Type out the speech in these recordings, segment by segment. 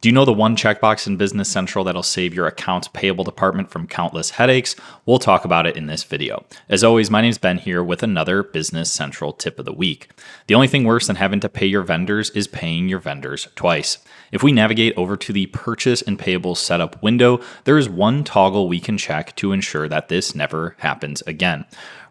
Do you know the one checkbox in Business Central that'll save your accounts payable department from countless headaches? We'll talk about it in this video. As always, my name's Ben here with another Business Central tip of the week. The only thing worse than having to pay your vendors is paying your vendors twice. If we navigate over to the Purchase and Payables Setup window, there is one toggle we can check to ensure that this never happens again.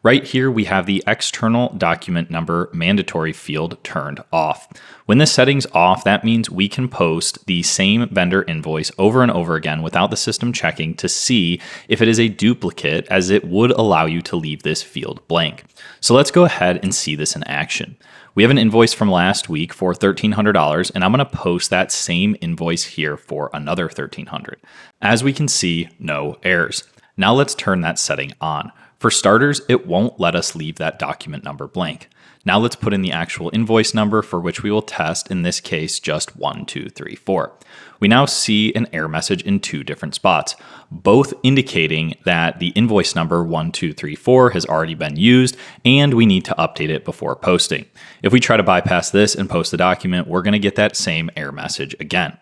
Right here, we have the external document number mandatory field turned off. When this setting's off, that means we can post the same vendor invoice over and over again without the system checking to see if it is a duplicate, as it would allow you to leave this field blank. So let's go ahead and see this in action. We have an invoice from last week for $1,300, and I'm going to post that same invoice here for another $1,300. As we can see, no errors. Now let's turn that setting on. For starters, it won't let us leave that document number blank. Now let's put in the actual invoice number for which we will test, in this case, just 1234. We now see an error message in two different spots, both indicating that the invoice number 1234 has already been used and we need to update it before posting. If we try to bypass this and post the document, we're going to get that same error message again.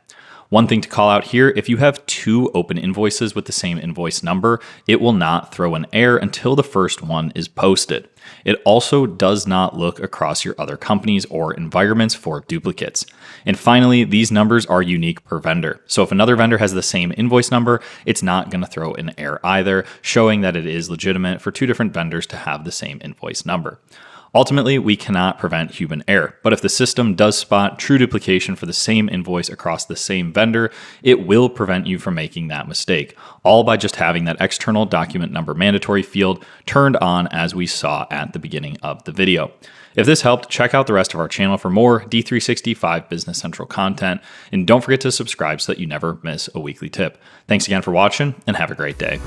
One thing to call out here, if you have two open invoices with the same invoice number, it will not throw an error until the first one is posted. It also does not look across your other companies or environments for duplicates. And finally, these numbers are unique per vendor. So if another vendor has the same invoice number, it's not going to throw an error either, showing that it is legitimate for two different vendors to have the same invoice number. Ultimately, we cannot prevent human error, but if the system does spot true duplication for the same invoice across the same vendor, it will prevent you from making that mistake, all by just having that external document number mandatory field turned on, as we saw at the beginning of the video. If this helped, check out the rest of our channel for more D365 Business Central content, and don't forget to subscribe so that you never miss a weekly tip. Thanks again for watching, and have a great day.